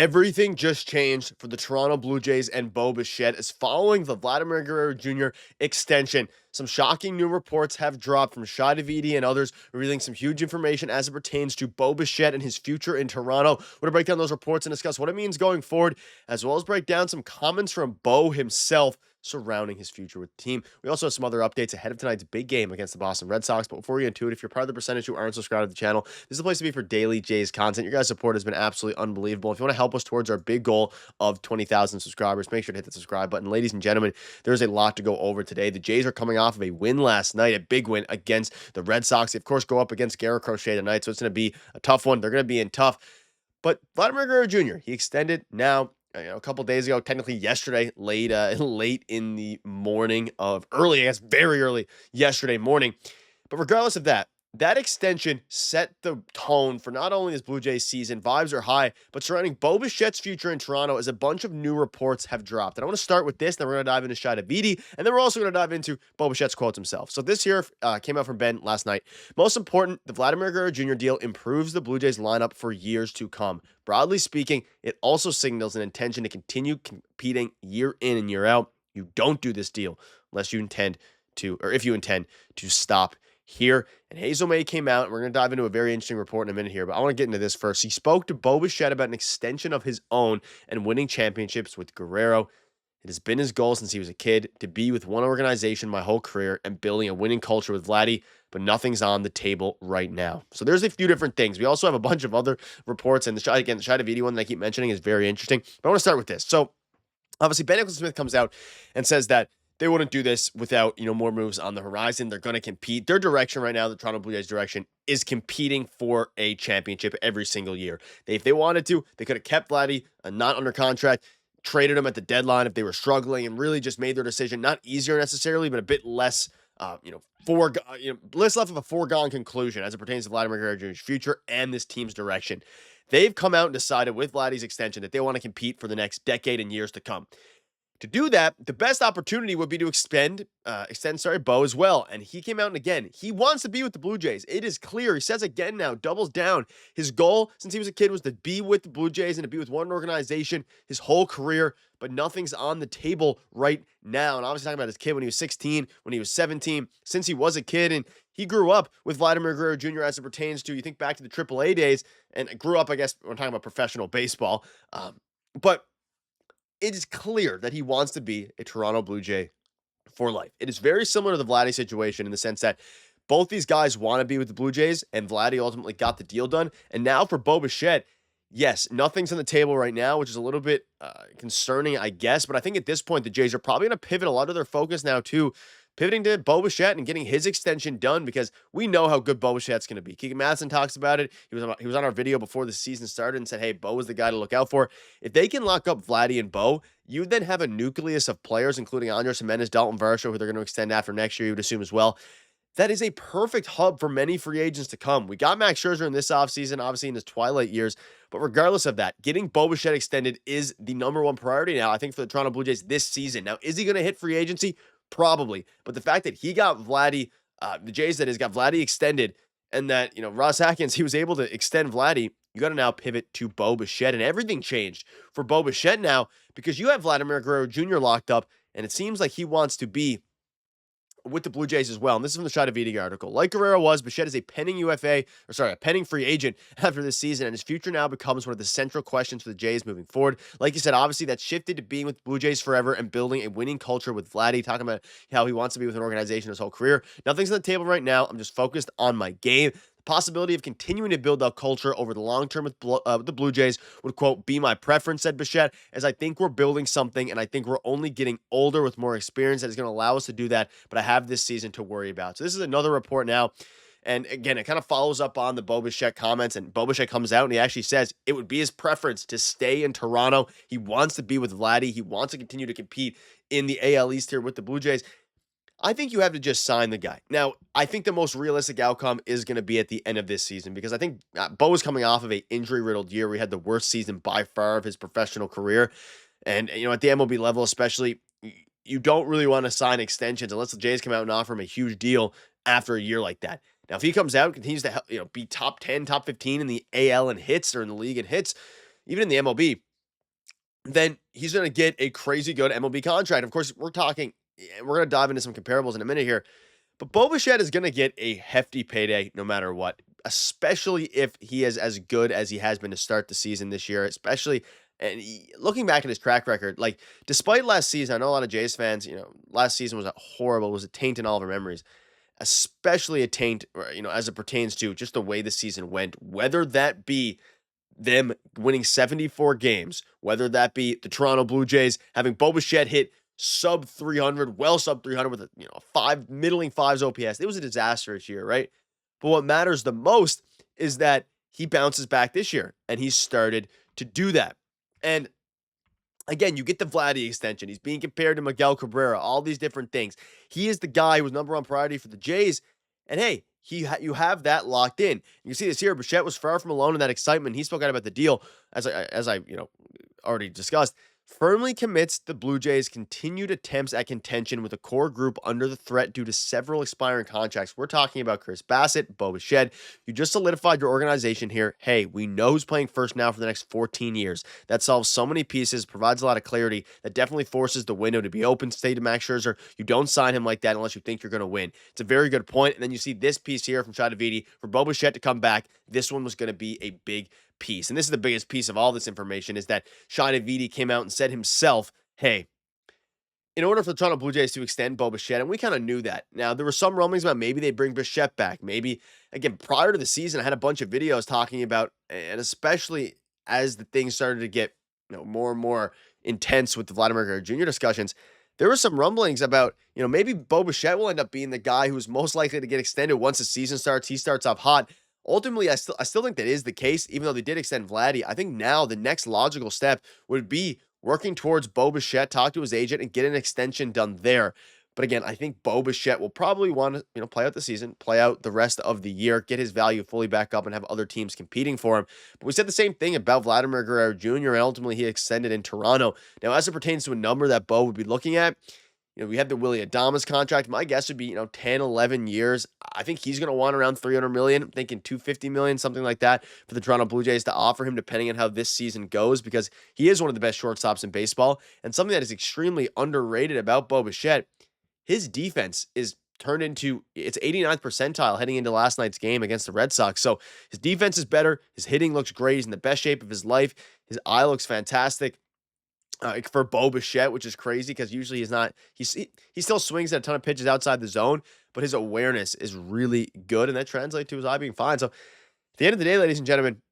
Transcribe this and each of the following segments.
Everything just changed for the Toronto Blue Jays and Bo Bichette as following the Vladimir Guerrero Jr. extension. Some shocking new reports have dropped from Schneider and others, revealing some huge information as it pertains to Bo Bichette and his future in Toronto. We're going to break down those reports and discuss what it means going forward, as well as break down some comments from Bo himself surrounding his future with the team. We also have some other updates ahead of tonight's big game against the Boston Red Sox. But before we get into it, if you're part of the percentage who aren't subscribed to the channel, this is the place to be for daily Jays content. Your guys' support has been absolutely unbelievable. If you want to help us towards our big goal of 20,000 subscribers, make sure to hit the subscribe button. Ladies and gentlemen, there's a lot to go over today. The Jays are coming off of a win last night, a big win against the Red Sox. They, of course, go up against Guerrero Crochet tonight, so it's going to be a tough one. They're going to be in tough. But Vladimir Guerrero Jr., he extended now a couple days ago, technically yesterday, late in the morning of early, I guess, very early yesterday morning. But regardless of that, that extension set the tone for not only this Blue Jays season, vibes are high, but surrounding Bo Bichette's future in Toronto as a bunch of new reports have dropped. And I want to start with this, then we're going to dive into Schneider, and then we're also going to dive into Bo Bichette's quotes himself. So this here came out from Ben last night. Most important, the Vladimir Guerrero Jr. deal improves the Blue Jays lineup for years to come. Broadly speaking, it also signals an intention to continue competing year in and year out. You don't do this deal unless you intend to, or if you intend to stop here. And Hazel May came out, and we're going to dive into a very interesting report in a minute here, but I want to get into this first. He spoke to Bo Bichette about an extension of his own and winning championships with Guerrero. It has been his goal since he was a kid to be with one organization my whole career and building a winning culture with Vladdy, but nothing's on the table right now. So there's a few different things. We also have a bunch of other reports, and the Schneider one that I keep mentioning is very interesting, but I want to start with this. So obviously, Ben Smith comes out and says that they wouldn't do this without, more moves on the horizon. They're going to compete. Their direction right now, the Toronto Blue Jays direction, is competing for a championship every single year. If they wanted to, they could have kept Vladdy not under contract, traded him at the deadline if they were struggling, and really just made their decision not easier necessarily, but a bit less, less left of a foregone conclusion as it pertains to Vladimir Guerrero Jr.'s future and this team's direction. They've come out and decided with Vladdy's extension that they want to compete for the next decade and years to come. To do that, the best opportunity would be to extend Bo as well. And he came out and again, he wants to be with the Blue Jays. It is clear. He says again now, doubles down. His goal since he was a kid was to be with the Blue Jays and to be with one organization his whole career, but nothing's on the table right now. And obviously talking about his kid when he was 16, when he was 17, since he was a kid, and he grew up with Vladimir Guerrero Jr. as it pertains to, you think back to the AAA days, and grew up, I guess, we're talking about professional baseball. But it is clear that he wants to be a Toronto Blue Jay for life. It is very similar to the Vladdy situation in the sense that both these guys want to be with the Blue Jays, and Vladdy ultimately got the deal done. And now for Bo Bichette, yes, nothing's on the table right now, which is a little bit concerning, I guess. But I think at this point, the Jays are probably going to pivot a lot of their focus now to pivoting to Bo Bichette and getting his extension done, because we know how good Bo Bichette's going to be. Keegan Madison talks about it. He was on our video before the season started and said, hey, Bo is the guy to look out for. If they can lock up Vladdy and Bo, you then have a nucleus of players, including Andres Jimenez, Dalton Varsho, who they're going to extend after next year, you would assume as well. That is a perfect hub for many free agents to come. We got Max Scherzer in this offseason, obviously in his twilight years. But regardless of that, getting Bo Bichette extended is the number one priority now, I think, for the Toronto Blue Jays this season. Now, is he going to hit free agency? Probably. But the fact that he got Vladdy, the Jays that has got Vladdy extended, and that, Ross Atkins, he was able to extend Vladdy, you got to now pivot to Bo Bichette. And everything changed for Bo Bichette now because you have Vladimir Guerrero Jr. locked up, and it seems like he wants to be with the Blue Jays as well. And this is from the Schneider article. Like Guerrero was, Bichette is a pending a pending free agent after this season, and his future now becomes one of the central questions for the Jays moving forward. Like you said, obviously that shifted to being with Blue Jays forever and building a winning culture with Vladdy, talking about how he wants to be with an organization his whole career. Nothing's on the table right now. I'm just focused on my game. The possibility of continuing to build that culture over the long term with the Blue Jays would, quote, be my preference, said Bichette, as I think we're building something, and I think we're only getting older with more experience that is going to allow us to do that, but I have this season to worry about. So this is another report now, and again, it kind of follows up on the Bo Bichette comments, and Bo Bichette comes out, and he actually says it would be his preference to stay in Toronto. He wants to be with Vladdy. He wants to continue to compete in the AL East here with the Blue Jays. I think you have to just sign the guy. Now, I think the most realistic outcome is going to be at the end of this season, because I think Bo is coming off of an injury-riddled year where he had the worst season by far of his professional career. And, at the MLB level especially, you don't really want to sign extensions unless the Jays come out and offer him a huge deal after a year like that. Now, if he comes out and continues to be top 10, top 15 in the AL in hits or in the league in hits, even in the MLB, then he's going to get a crazy good MLB contract. Of course, we're going to dive into some comparables in a minute here, but Bo Bichette is going to get a hefty payday no matter what, especially if he is as good as he has been to start the season this year, especially. And looking back at his track record, like despite last season, I know a lot of Jays fans, last season was a horrible, was a taint in all of our memories, especially a taint, as it pertains to just the way the season went, whether that be them winning 74 games, whether that be the Toronto Blue Jays having Bo Bichette hit sub 300, well sub 300 with a middling fives OPS. It was a disastrous year, right? But what matters the most is that he bounces back this year, and he started to do that. And again, you get the Vladdy extension. He's being compared to Miguel Cabrera, all these different things. He is the guy who was number one priority for the Jays. And hey, you have that locked in. You see this here. Bichette was far from alone in that excitement. He spoke out about the deal, as I already discussed. Firmly commits the Blue Jays' continued attempts at contention with a core group under the threat due to several expiring contracts. We're talking about Chris Bassett, Bo Bichette. You just solidified your organization here. Hey, we know who's playing first now for the next 14 years. That solves so many pieces, provides a lot of clarity. That definitely forces the window to be open. Say to Max Scherzer, you don't sign him like that unless you think you're going to win. It's a very good point. And then you see this piece here from Schneider for Bo Bichette to come back. This one was going to be a big piece. And this is the biggest piece of all this information, is that Schneider came out and said himself, hey, in order for the Toronto Blue Jays to extend Bo Bichette, and we kind of knew that. Now, there were some rumblings about maybe they bring Bichette back. Maybe, again, prior to the season, I had a bunch of videos talking about, and especially as the things started to get more and more intense with the Vladimir Guerrero Jr. discussions, there were some rumblings about, maybe Bo Bichette will end up being the guy who's most likely to get extended once the season starts. He starts off hot. Ultimately, I still think that is the case, even though they did extend Vladdy. I think now the next logical step would be working towards Bo Bichette, talk to his agent, and get an extension done there. But again, I think Bo Bichette will probably want to, play out the season, play out the rest of the year, get his value fully back up, and have other teams competing for him. But we said the same thing about Vladimir Guerrero Jr., and ultimately he extended in Toronto. Now, as it pertains to a number that Bo would be looking at, we have the Willy Adames contract. My guess would be, 10, 11 years. I think he's going to want around 300 million. I'm thinking 250 million, something like that, for the Toronto Blue Jays to offer him, depending on how this season goes, because he is one of the best shortstops in baseball. And something that is extremely underrated about Bo Bichette, his defense is turned into, it's 89th percentile heading into last night's game against the Red Sox. So his defense is better. His hitting looks great. He's in the best shape of his life. His eye looks fantastic. For Bo Bichette, which is crazy because usually he still swings at a ton of pitches outside the zone, but his awareness is really good, and that translates to his eye being fine. So at the end of the day, ladies and gentlemen,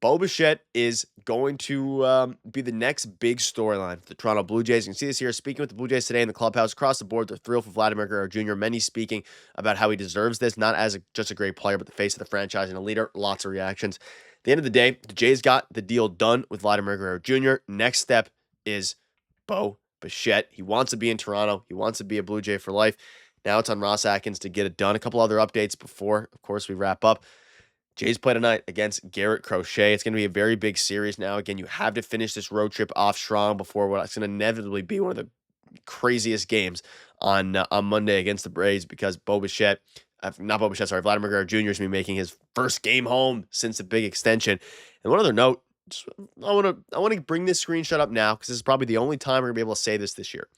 Bo Bichette is going to be the next big storyline for the Toronto Blue Jays. You can see this here. Speaking with the Blue Jays today in the clubhouse, across the board, they're thrilled for Vladimir Guerrero Jr. Many speaking about how he deserves this, not as just a great player, but the face of the franchise and a leader. Lots of reactions. At the end of the day, the Jays got the deal done with Vladimir Guerrero Jr. Next step is Bo Bichette. He wants to be in Toronto. He wants to be a Blue Jay for life. Now it's on Ross Atkins to get it done. A couple other updates before, of course, we wrap up. Jays play tonight against Garrett Crochet. It's going to be a very big series now. Again, you have to finish this road trip off strong before what's going to inevitably be one of the craziest games on Monday against the Braves, because Vladimir Guerrero Jr. is going to be making his first game home since the big extension. And one other note, I want to bring this screenshot up now because this is probably the only time we're gonna be able to say this year.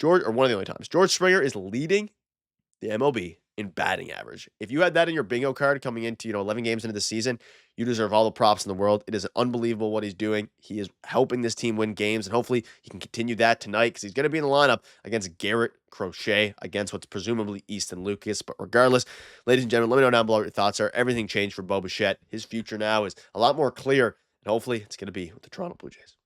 One of the only times. George Springer is leading the MLB in batting average. If you had that in your bingo card coming into 11 games into the season, you deserve all the props in the world. It is unbelievable what he's doing. He is helping this team win games, and hopefully he can continue that tonight because he's going to be in the lineup against Garrett Crochet, against what's presumably Easton Lucas. But regardless, ladies and gentlemen, let me know down below what your thoughts are. Everything changed for Bo Bichette. His future now is a lot more clear, and hopefully it's going to be with the Toronto Blue Jays.